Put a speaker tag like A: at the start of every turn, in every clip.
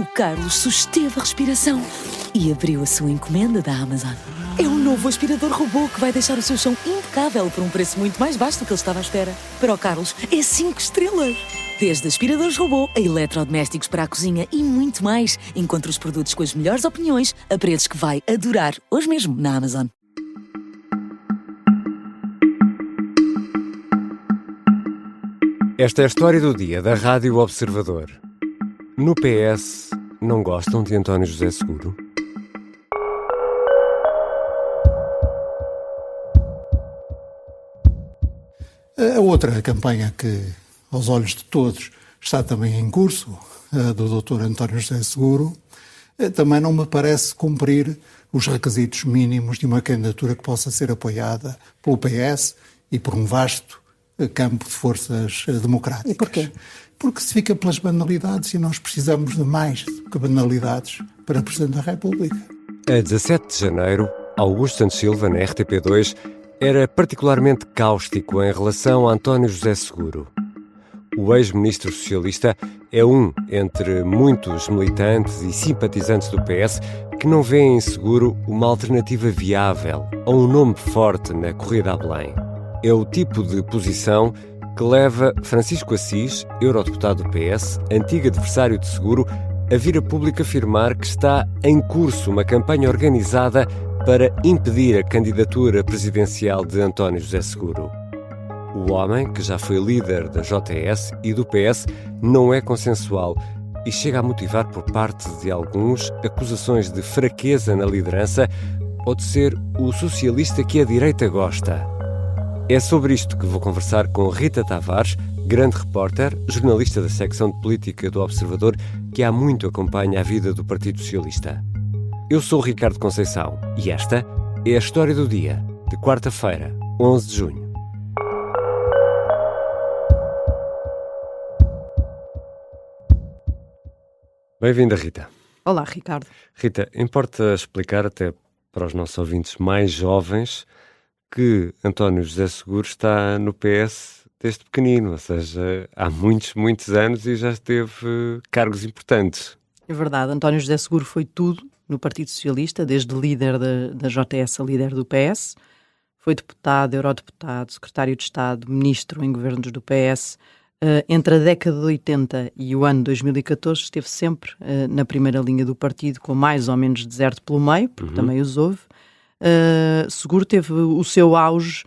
A: O Carlos susteve a respiração e abriu a sua encomenda da Amazon. É um novo aspirador robô que vai deixar o seu chão impecável por um preço muito mais baixo do que ele estava à espera. Para o Carlos, é 5 estrelas. Desde aspiradores robô a eletrodomésticos para a cozinha e muito mais. Encontre os produtos com as melhores opiniões a preços que vai adorar hoje mesmo na Amazon.
B: Esta é a história do dia da Rádio Observador. No PS, não gostam de António José Seguro?
C: A outra campanha que, aos olhos de todos, está também em curso, a do Dr. António José Seguro, também não me parece cumprir os requisitos mínimos de uma candidatura que possa ser apoiada pelo PS e por um vasto campo de forças democráticas.
D: E porquê?
C: Porque se fica pelas banalidades e nós precisamos de mais do que banalidades para Presidente da República.
B: A 17 de janeiro, Augusto Santos Silva, na RTP2, era particularmente cáustico em relação a António José Seguro. O ex-ministro socialista é um entre muitos militantes e simpatizantes do PS que não vêem em Seguro uma alternativa viável ou um nome forte na corrida a Belém. É o tipo de posição que leva Francisco Assis, eurodeputado do PS, antigo adversário de Seguro, a vir a público afirmar que está em curso uma campanha organizada para impedir a candidatura presidencial de António José Seguro. O homem, que já foi líder da JS e do PS, não é consensual e chega a motivar por parte de alguns acusações de fraqueza na liderança ou de ser o socialista que a direita gosta. É sobre isto que vou conversar com Rita Tavares, grande repórter, jornalista da secção de política do Observador, que há muito acompanha a vida do Partido Socialista. Eu sou o Ricardo Conceição e esta é a história do dia, de quarta-feira, 11 de junho. Bem-vinda, Rita.
D: Olá, Ricardo.
B: Rita, importa explicar até para os nossos ouvintes mais jovens que António José Seguro está no PS desde pequenino, ou seja, há muitos anos e já teve cargos importantes.
D: É verdade, António José Seguro foi tudo no Partido Socialista, desde líder da JS a líder do PS. Foi deputado, eurodeputado, secretário de Estado, ministro em governos do PS. Entre a década de 80 e o ano 2014 esteve sempre na primeira linha do partido, com mais ou menos deserto pelo meio, porque também os houve. Seguro teve o seu auge,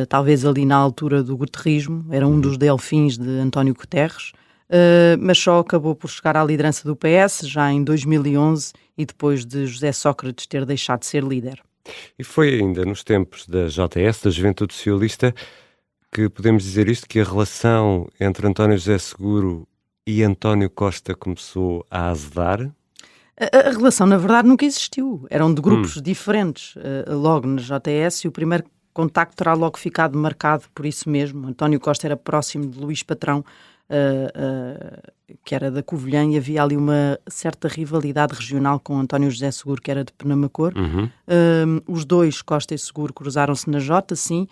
D: talvez ali na altura do guterrismo, era um dos delfins de António Guterres, mas só acabou por chegar à liderança do PS já em 2011 e depois de José Sócrates ter deixado de ser líder.
B: E foi ainda nos tempos da JS, da Juventude Socialista, que podemos dizer isto, que a relação entre António José Seguro e António Costa começou a azedar?
D: A relação, na verdade, nunca existiu. Eram de grupos diferentes logo na JS e o primeiro contacto terá logo ficado marcado por isso mesmo. António Costa era próximo de Luís Patrão, que era da Covilhã, e havia ali uma certa rivalidade regional com António José Seguro, que era de Penamacor. Os dois, Costa e Seguro, cruzaram-se na Jota, sim,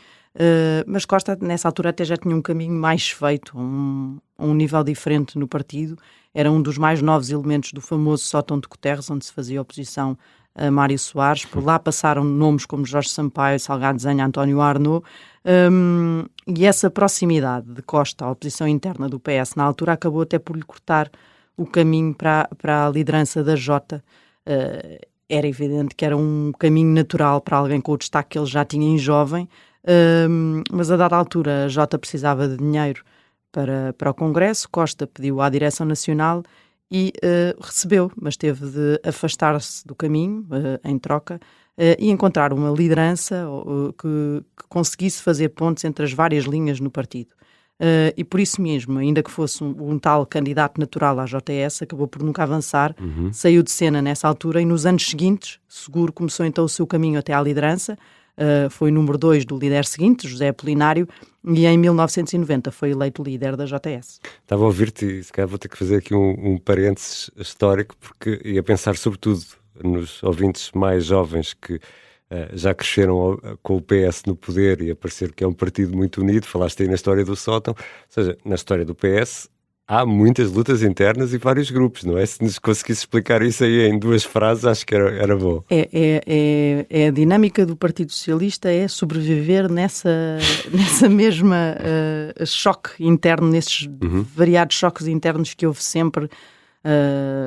D: mas Costa, nessa altura, até já tinha um caminho mais feito, a um nível diferente no partido. Era um dos mais novos elementos do famoso sótão de Guterres, onde se fazia oposição a Mário Soares. Por lá passaram nomes como Jorge Sampaio, Salgado Zenha, António Arnaud. E essa proximidade de Costa à oposição interna do PS, na altura, acabou até por lhe cortar o caminho para a liderança da Jota. Era evidente que era um caminho natural para alguém com o destaque que ele já tinha em jovem, mas a dada altura a Jota precisava de dinheiro para o Congresso. Costa pediu à Direção Nacional e recebeu, mas teve de afastar-se do caminho em troca e encontrar uma liderança que conseguisse fazer pontes entre as várias linhas no partido. E por isso mesmo, ainda que fosse um tal candidato natural à JS, acabou por nunca avançar, saiu de cena nessa altura e nos anos seguintes, Seguro começou então o seu caminho até à liderança. Foi o número 2 do líder seguinte, José Apolinário, e em 1990 foi eleito líder da JS.
B: Estava a ouvir-te e se calhar vou ter que fazer aqui um parênteses histórico, porque ia pensar sobretudo nos ouvintes mais jovens que já cresceram com o PS no poder e a parecer que é um partido muito unido. Falaste aí na história do sótão, ou seja, na história do PS há muitas lutas internas e vários grupos, não é? Se nos conseguisse explicar isso aí em 2 frases, acho que era bom.
D: É a dinâmica do Partido Socialista é sobreviver nessa mesma choque interno, nesses variados choques internos que houve sempre,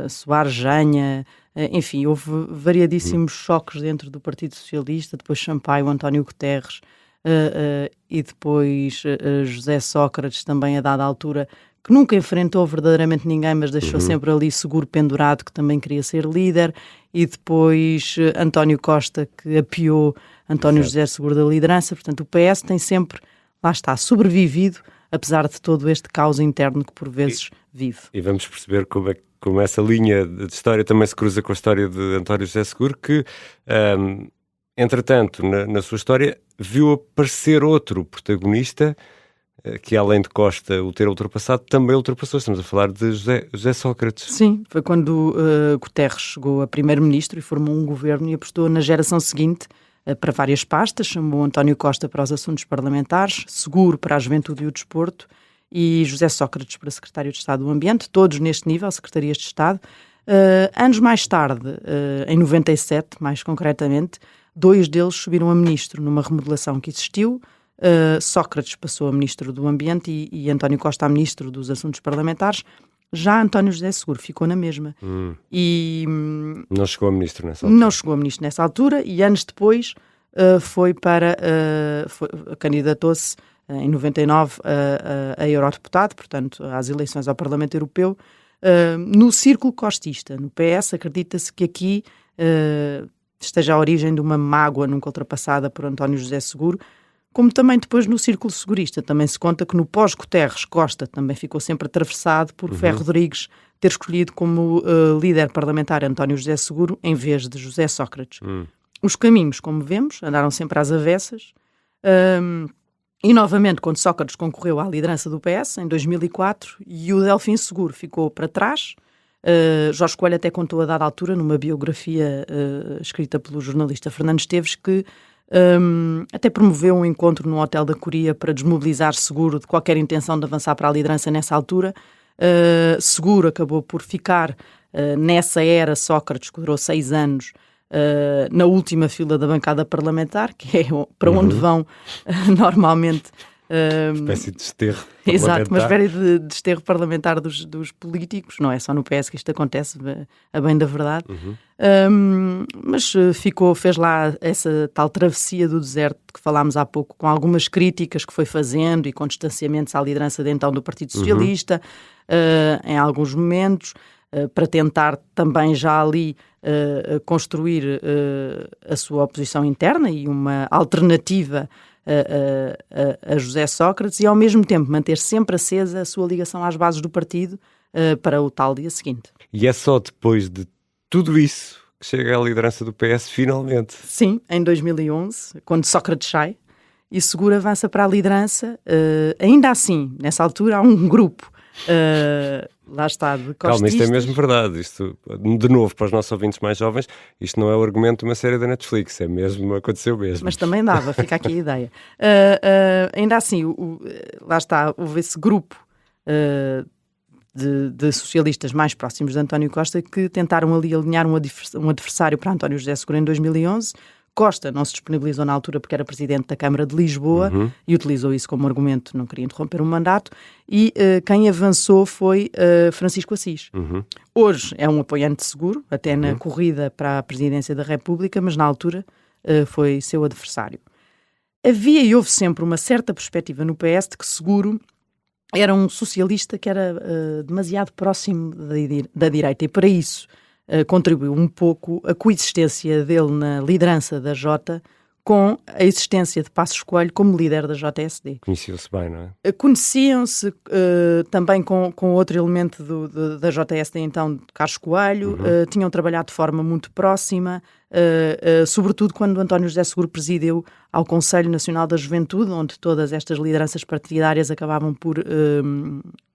D: Soares, Janha, enfim, houve variadíssimos choques dentro do Partido Socialista, depois Sampaio, António Guterres, e depois José Sócrates também a dada altura, que nunca enfrentou verdadeiramente ninguém, mas deixou sempre ali Seguro pendurado, que também queria ser líder, e depois António Costa, que apiou António José Seguro da liderança. Portanto, o PS tem sempre, lá está, sobrevivido, apesar de todo este caos interno que por vezes vive.
B: E vamos perceber como essa linha de história também se cruza com a história de António José Seguro, que, entretanto, na sua história, viu aparecer outro protagonista que, além de Costa o ter ultrapassado, também ultrapassou. Estamos a falar de José Sócrates.
D: Sim, foi quando Guterres chegou a primeiro-ministro e formou um governo e apostou na geração seguinte para várias pastas. Chamou António Costa para os assuntos parlamentares, Seguro para a juventude e o desporto e José Sócrates para secretário de Estado do Ambiente, todos neste nível, secretarias de Estado. Anos mais tarde, em 97, mais concretamente, 2 deles subiram a ministro numa remodelação que existiu. Sócrates passou a ministro do Ambiente e António Costa a ministro dos Assuntos Parlamentares. Já António José Seguro ficou na mesma. E
B: não chegou a ministro nessa altura.
D: Não chegou a ministro nessa altura e anos depois candidatou-se em 99 a eurodeputado, portanto às eleições ao Parlamento Europeu, no círculo costista. No PS acredita-se que aqui esteja a origem de uma mágoa nunca ultrapassada por António José Seguro, como também depois no círculo segurista. Também se conta que no pós-Guterres, Costa também ficou sempre atravessado por Ferro Rodrigues ter escolhido como líder parlamentar António José Seguro em vez de José Sócrates. Os caminhos, como vemos, andaram sempre às avessas. E novamente, quando Sócrates concorreu à liderança do PS, em 2004, e o Delfim Seguro ficou para trás. Jorge Coelho até contou a dada altura, numa biografia escrita pelo jornalista Fernando Esteves, que até promoveu um encontro no Hotel da Coria para desmobilizar Seguro de qualquer intenção de avançar para a liderança nessa altura. Seguro acabou por ficar nessa era Sócrates, que durou 6 anos, na última fila da bancada parlamentar, que é para onde vão normalmente...
B: Uma espécie de desterro
D: parlamentar. Exato, uma espécie de desterro parlamentar dos políticos. Não é só no PS que isto acontece, a bem da verdade. Mas fez lá essa tal travessia do deserto que falámos há pouco, com algumas críticas que foi fazendo e com distanciamentos à liderança de então do Partido Socialista, em alguns momentos, para tentar também já ali construir a sua oposição interna e uma alternativa a José Sócrates, e ao mesmo tempo manter sempre acesa a sua ligação às bases do partido para o tal dia seguinte.
B: E é só depois de tudo isso que chega à liderança do PS finalmente?
D: Sim, em 2011, quando Sócrates sai e Seguro avança para a liderança. Ainda assim, nessa altura há um grupo lá está, de costistas.
B: Calma, isto é mesmo verdade. Isto, de novo, para os nossos ouvintes mais jovens, isto não é o argumento de uma série da Netflix, é mesmo, aconteceu mesmo.
D: Mas também dava, fica aqui a ideia. Ainda assim, lá está, houve esse grupo de socialistas mais próximos de António Costa que tentaram ali alinhar um adversário para António José Seguro em 2011. Costa não se disponibilizou na altura porque era presidente da Câmara de Lisboa e utilizou isso como argumento, não queria interromper o mandato, e quem avançou foi Francisco Assis. Hoje é um apoiante Seguro, até na corrida para a presidência da República, mas na altura foi seu adversário. Havia e houve sempre uma certa perspectiva no PS de que Seguro era um socialista que era demasiado próximo da direita, e para isso contribuiu um pouco a coexistência dele na liderança da Jota com a existência de Passos Coelho como líder da JSD.
B: Conheciam-se bem, não é?
D: Conheciam-se também com outro elemento da JSD, então, de Carlos Coelho, tinham trabalhado de forma muito próxima, sobretudo quando António José Seguro presidiu ao Conselho Nacional da Juventude, onde todas estas lideranças partidárias acabavam por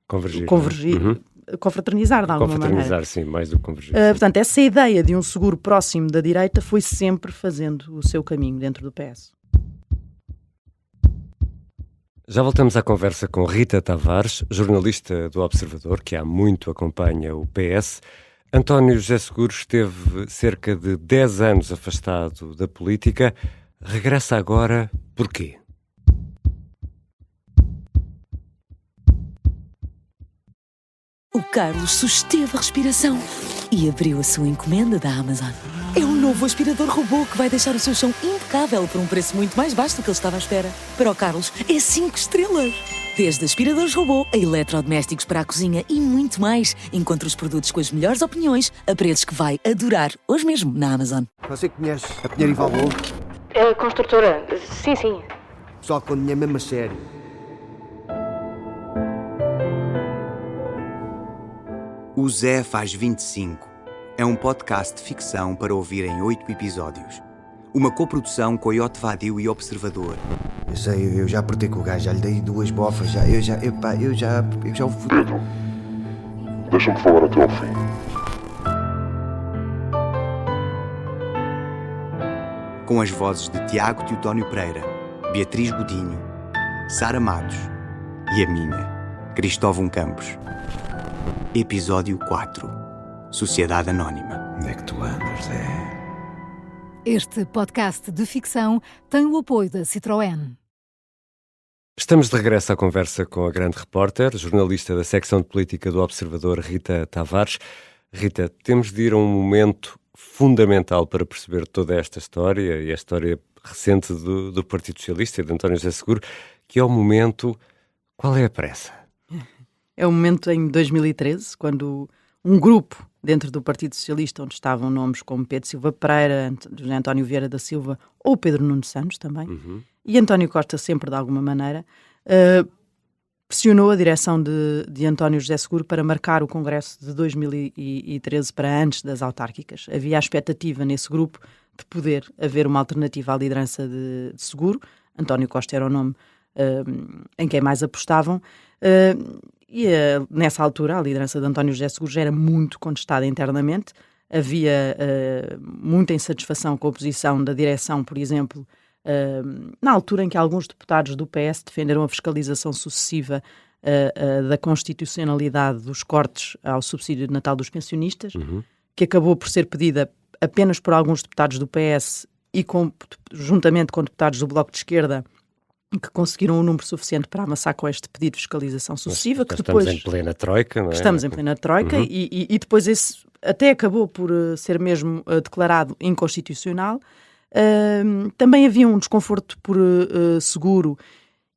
D: convergir. Confraternizar de alguma maneira.
B: Confraternizar, sim, mais do que convergir.
D: Portanto, essa ideia de um Seguro próximo da direita foi sempre fazendo o seu caminho dentro do PS.
B: Já voltamos à conversa com Rita Tavares, jornalista do Observador, que há muito acompanha o PS. António José Seguro esteve cerca de 10 anos afastado da política. Regressa agora porquê?
A: O Carlos susteve a respiração e abriu a sua encomenda da Amazon. É um novo aspirador robô que vai deixar o seu chão impecável por um preço muito mais baixo do que ele estava à espera. Para o Carlos, é 5 estrelas. Desde aspiradores robô a eletrodomésticos para a cozinha e muito mais. Encontre os produtos com as melhores opiniões a preços que vai adorar. Hoje mesmo na Amazon.
E: Você conhece a Pinheiro e Valvou?
F: A construtora? Sim, sim.
E: Pessoal com dinheiro mesmo a sério.
G: O Zé faz 25. É um podcast de ficção para ouvir em 8 episódios. Uma coprodução com Coyote Vadio e Observador.
E: Eu sei, eu já apertei com o gajo, já lhe dei 2 bofas, eu já o fui.
H: Pedro, deixa-me falar até ao fim.
G: Com as vozes de Tiago Teotónio Pereira, Beatriz Godinho, Sara Matos e a minha, Cristóvão Campos. Episódio 4. Sociedade Anónima.
E: Onde é que tu andas, Zé?
I: Este podcast de ficção tem o apoio da Citroën.
B: Estamos de regresso à conversa com a grande repórter, jornalista da secção de política do Observador, Rita Tavares. Rita, temos de ir a um momento fundamental para perceber toda esta história e a história recente do Partido Socialista e de António José Seguro, que é o momento... Qual é a pressa?
D: É o momento em 2013, quando um grupo dentro do Partido Socialista, onde estavam nomes como Pedro Silva Pereira, José António Vieira da Silva ou Pedro Nuno Santos também, e António Costa sempre de alguma maneira, pressionou a direção de António José Seguro para marcar o Congresso de 2013 para antes das autárquicas. Havia a expectativa nesse grupo de poder haver uma alternativa à liderança de Seguro. António Costa era o nome em quem mais apostavam, nessa altura a liderança de António José Seguro já era muito contestada internamente. Havia muita insatisfação com a posição da direção, por exemplo, na altura em que alguns deputados do PS defenderam a fiscalização sucessiva da constitucionalidade dos cortes ao subsídio de Natal dos pensionistas, que acabou por ser pedida apenas por alguns deputados do PS e juntamente com deputados do Bloco de Esquerda, que conseguiram um número suficiente para amassar com este pedido de fiscalização sucessiva. Que depois
B: estamos em plena troika, não é?
D: Estamos em plena troika e depois esse até acabou por ser mesmo declarado inconstitucional. Também havia um desconforto por Seguro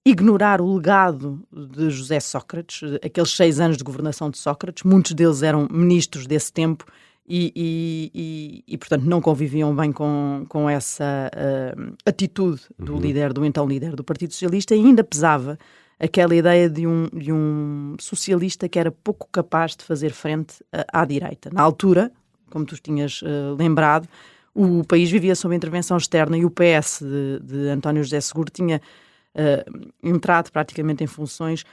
D: ignorar o legado de José Sócrates, aqueles 6 anos de governação de Sócrates. Muitos deles eram ministros desse tempo e portanto, não conviviam bem com essa atitude do então líder do Partido Socialista, e ainda pesava aquela ideia de um socialista que era pouco capaz de fazer frente à direita. Na altura, como tu tinhas lembrado, o país vivia sob intervenção externa e o PS de António José Seguro tinha entrado praticamente em funções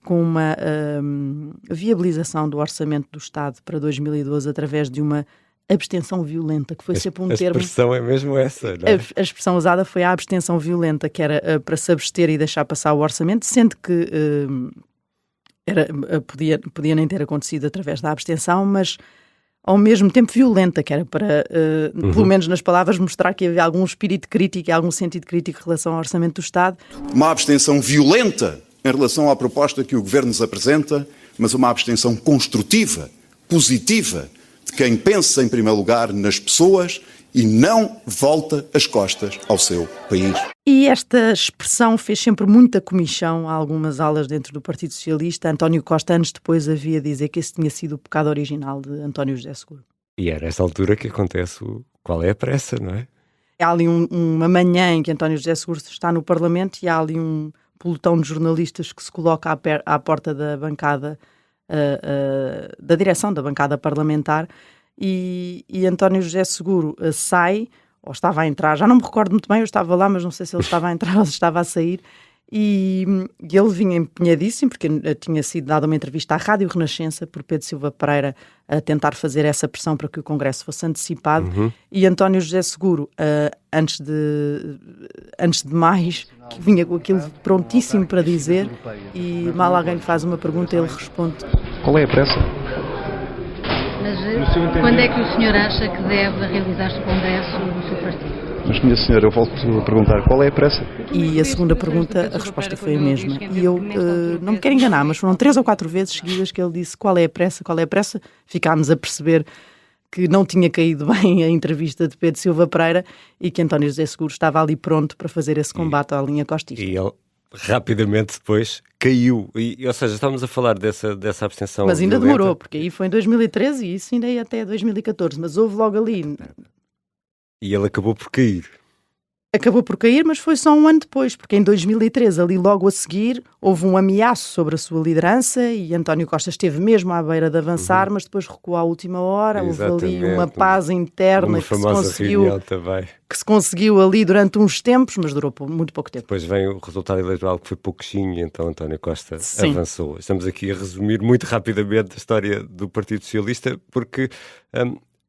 D: com uma viabilização do orçamento do Estado para 2012 através de uma abstenção violenta, que foi sempre um termo...
B: A expressão é mesmo essa, não é?
D: A expressão usada foi a abstenção violenta, que era para se abster e deixar passar o orçamento, sendo que podia nem ter acontecido através da abstenção, mas ao mesmo tempo violenta, que era para, pelo menos nas palavras, mostrar que havia algum espírito crítico e algum sentido crítico em relação ao orçamento do Estado.
J: Uma abstenção violenta em relação à proposta que o Governo nos apresenta, mas uma abstenção construtiva, positiva, de quem pensa em primeiro lugar nas pessoas e não volta as costas ao seu país.
D: E esta expressão fez sempre muita comichão a algumas alas dentro do Partido Socialista. António Costa, anos depois, havia a dizer que esse tinha sido o pecado original de António José Seguro.
B: E era essa altura que acontece qual é a pressa, não é?
D: Há ali uma manhã em que António José Seguro está no Parlamento e há ali um pelotão de jornalistas que se coloca à porta da bancada, da direção da bancada parlamentar, e António José Seguro sai, ou estava a entrar, já não me recordo muito bem, eu estava lá, mas não sei se ele estava a entrar ou se estava a sair, e ele vinha empenhadíssimo, porque tinha sido dada uma entrevista à Rádio Renascença por Pedro Silva Pereira a tentar fazer essa pressão para que o Congresso fosse antecipado, e António José Seguro, antes de mais, que vinha com aquilo prontíssimo para dizer e mal alguém lhe faz uma pergunta ele responde.
K: Qual é a pressa?
L: Mas quando é que o senhor acha que deve realizar-se o congresso do seu partido?
K: Mas, minha senhora, eu volto a perguntar, qual é a pressa?
D: E a segunda pergunta, a resposta foi a mesma. E eu não me quero enganar, mas foram 3 ou 4 vezes seguidas que ele disse qual é a pressa, qual é a pressa. Ficámos a perceber que não tinha caído bem a entrevista de Pedro Silva Pereira e que António José Seguro estava ali pronto para fazer esse combate à linha costista.
B: E ele rapidamente depois caiu. Ou seja, estávamos a falar dessa abstenção
D: Mas ainda
B: violenta.
D: demorou, porque aí foi em 2013 e isso ainda ia até 2014. Mas houve logo ali...
B: E ele acabou por cair.
D: Acabou por cair, mas foi só um ano depois, porque em 2013, ali logo a seguir, houve um ameaço sobre a sua liderança e António Costa esteve mesmo à beira de avançar, mas depois recuou à última hora.
B: Exatamente.
D: Houve ali uma paz interna que se conseguiu ali durante uns tempos, mas durou muito pouco tempo.
B: Depois vem o resultado eleitoral que foi pouquinho e então António Costa
D: Sim.
B: avançou. Estamos aqui a resumir muito rapidamente a história do Partido Socialista porque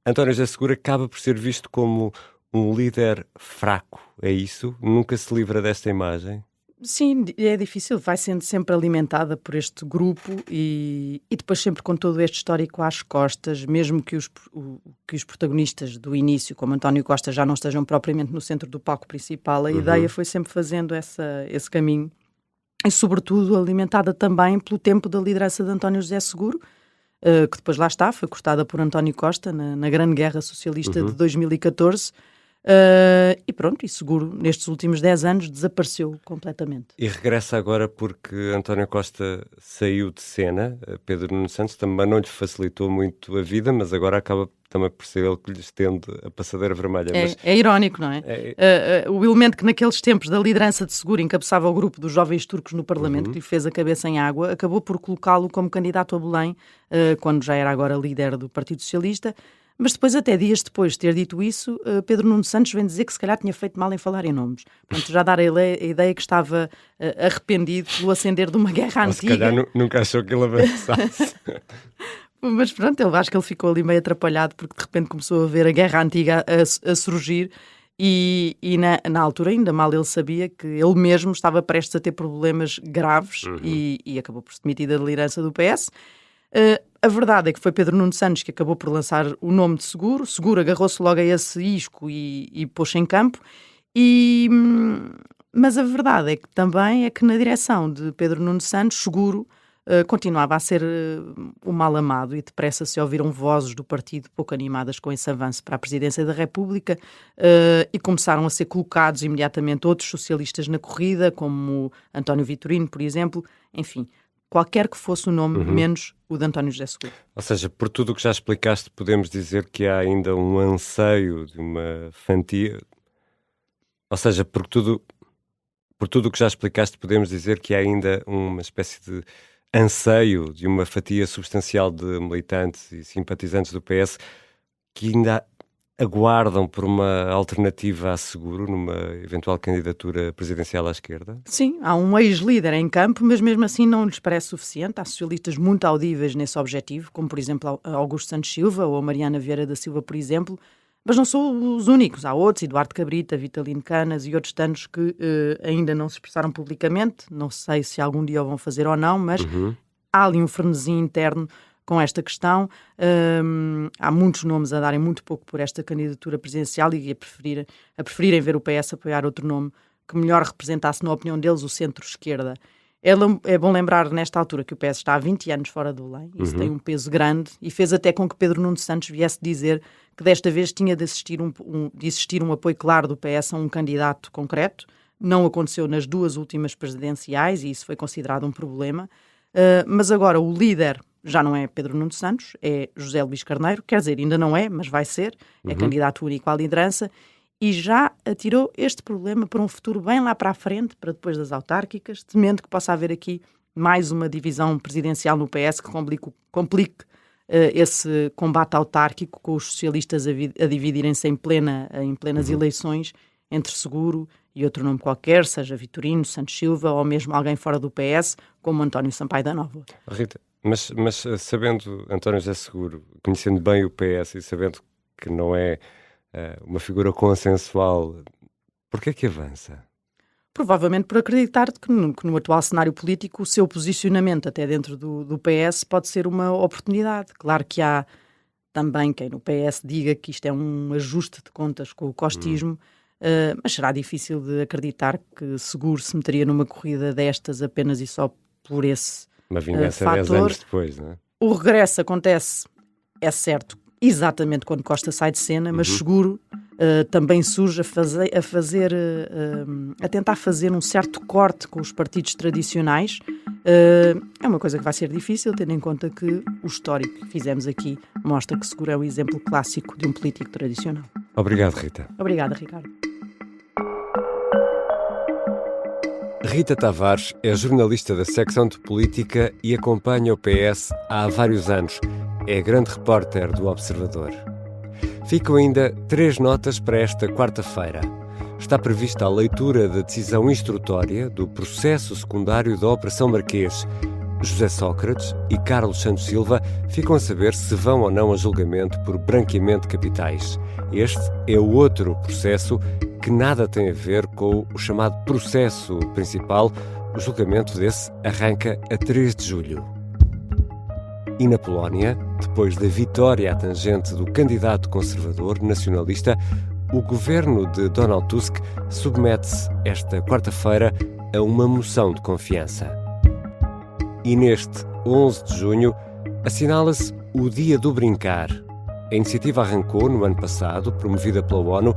B: António José Seguro acaba por ser visto como um líder fraco, é isso? Nunca se livra desta imagem?
D: Sim, é difícil, vai sendo sempre alimentada por este grupo e depois sempre com todo este histórico às costas, mesmo que os protagonistas do início, como António Costa, já não estejam propriamente no centro do palco principal, a ideia foi sempre fazendo esse caminho e sobretudo alimentada também pelo tempo da liderança de António José Seguro, que depois lá está, foi cortada por António Costa na Grande Guerra Socialista de 2014. E pronto, e Seguro nestes últimos 10 anos desapareceu completamente.
B: E regressa agora porque António Costa saiu de cena. Pedro Nuno Santos também não lhe facilitou muito a vida, mas agora acaba também por ser ele que lhe estende a passadeira vermelha.
D: É irónico, não é? O elemento que naqueles tempos da liderança de Seguro encabeçava o grupo dos jovens turcos no Parlamento, que lhe fez a cabeça em água, acabou por colocá-lo como candidato a Belém, quando já era agora líder do Partido Socialista. Mas depois, até dias depois de ter dito isso, Pedro Nuno Santos vem dizer que se calhar tinha feito mal em falar em nomes. Portanto, já dar a ideia que estava arrependido pelo acender de uma guerra antiga.
B: Se calhar nunca achou que ele avançasse.
D: Mas pronto, eu acho que ele ficou ali meio atrapalhado porque de repente começou a ver a guerra antiga a surgir e na altura ainda mal ele sabia que ele mesmo estava prestes a ter problemas graves e acabou por se demitir da liderança do PS. A verdade é que foi Pedro Nuno Santos que acabou por lançar o nome de Seguro. Seguro agarrou-se logo a esse isco e pôs-se em campo. Mas a verdade é que também é que na direção de Pedro Nuno Santos, Seguro continuava a ser o mal amado e depressa se ouviram vozes do partido pouco animadas com esse avanço para a presidência da República e começaram a ser colocados imediatamente outros socialistas na corrida, como António Vitorino, por exemplo. Enfim, qualquer que fosse o nome, menos o de António José Seguro.
B: Ou seja, por tudo o que já explicaste, podemos dizer que há ainda um anseio de uma fatia... Ou seja, por tudo o que já explicaste, podemos dizer que há ainda uma espécie de anseio de uma fatia substancial de militantes e simpatizantes do PS que ainda aguardam por uma alternativa a Seguro numa eventual candidatura presidencial à esquerda?
D: Sim, há um ex-líder em campo, mas mesmo assim não lhes parece suficiente. Há socialistas muito audíveis nesse objetivo, como por exemplo Augusto Santos Silva ou Mariana Vieira da Silva, por exemplo, mas não são os únicos. Há outros, Eduardo Cabrita, Vitalino Canas e outros tantos que ainda não se expressaram publicamente. Não sei se algum dia o vão fazer ou não, mas há ali um frenesim interno com esta questão. Há muitos nomes a darem muito pouco por esta candidatura presidencial e a preferirem ver o PS apoiar outro nome que melhor representasse, na opinião deles, o centro-esquerda. É bom lembrar, nesta altura, que o PS está há 20 anos fora do Belém. Isso tem um peso grande e fez até com que Pedro Nuno Santos viesse dizer que desta vez tinha de existir um apoio claro do PS a um candidato concreto. Não aconteceu nas 2 últimas presidenciais e isso foi considerado um problema. Mas agora o líder já não é Pedro Nuno Santos, é José Luís Carneiro, quer dizer, ainda não é, mas vai ser, é candidato único à liderança, e já atirou este problema para um futuro bem lá para a frente, para depois das autárquicas, temendo que possa haver aqui mais uma divisão presidencial no PS que complique esse combate autárquico, com os socialistas a dividirem-se em plenas eleições entre Seguro e outro nome qualquer, seja Vitorino, Santos Silva ou mesmo alguém fora do PS, como António Sampaio da Nova.
B: Rita, mas sabendo António José Seguro, conhecendo bem o PS e sabendo que não é uma figura consensual, porquê que avança?
D: Provavelmente por acreditar que no atual cenário político o seu posicionamento até dentro do PS pode ser uma oportunidade. Claro que há também quem no PS diga que isto é um ajuste de contas com o costismo, mas será difícil de acreditar que Seguro se meteria numa corrida destas apenas e só por esse
B: Uma vingança
D: fator.
B: 10 anos depois, não é?
D: O regresso acontece, é certo, exatamente quando Costa sai de cena, mas Seguro também surge a tentar fazer um certo corte com os partidos tradicionais. É uma coisa que vai ser difícil, tendo em conta que o histórico que fizemos aqui mostra que Seguro é o exemplo clássico de um político tradicional.
B: Obrigado, Rita.
D: Obrigada, Ricardo.
B: Rita Tavares é jornalista da secção de política e acompanha o PS há vários anos. É grande repórter do Observador. Ficam ainda 3 notas para esta quarta-feira. Está prevista a leitura da decisão instrutória do processo secundário da Operação Marquês. José Sócrates e Carlos Santos Silva ficam a saber se vão ou não a julgamento por branqueamento de capitais. Este é o outro processo que nada tem a ver com o chamado processo principal. O julgamento desse arranca a 3 de julho. E na Polónia, depois da vitória à tangente do candidato conservador nacionalista, o governo de Donald Tusk submete-se esta quarta-feira a uma moção de confiança. E neste 11 de junho assinala-se o Dia do Brincar. A iniciativa arrancou no ano passado, promovida pela ONU,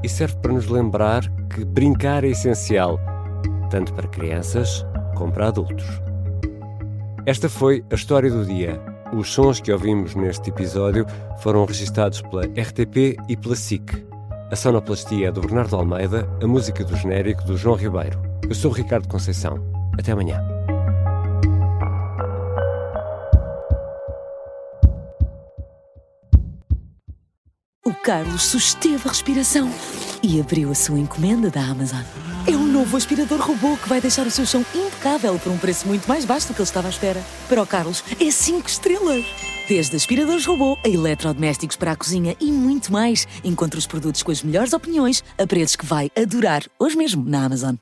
B: e serve para nos lembrar que brincar é essencial, tanto para crianças como para adultos. Esta foi a história do dia. Os sons que ouvimos neste episódio foram registados pela RTP e pela SIC. A sonoplastia é do Bernardo Almeida, a música do genérico do João Ribeiro. Eu sou o Ricardo Conceição. Até amanhã.
A: O Carlos susteve a respiração e abriu a sua encomenda da Amazon. É um novo aspirador robô que vai deixar o seu chão impecável por um preço muito mais baixo do que ele estava à espera. Para o Carlos, é 5 estrelas. Desde aspiradores robô a eletrodomésticos para a cozinha e muito mais. Encontre os produtos com as melhores opiniões a preços que vai adorar hoje mesmo na Amazon.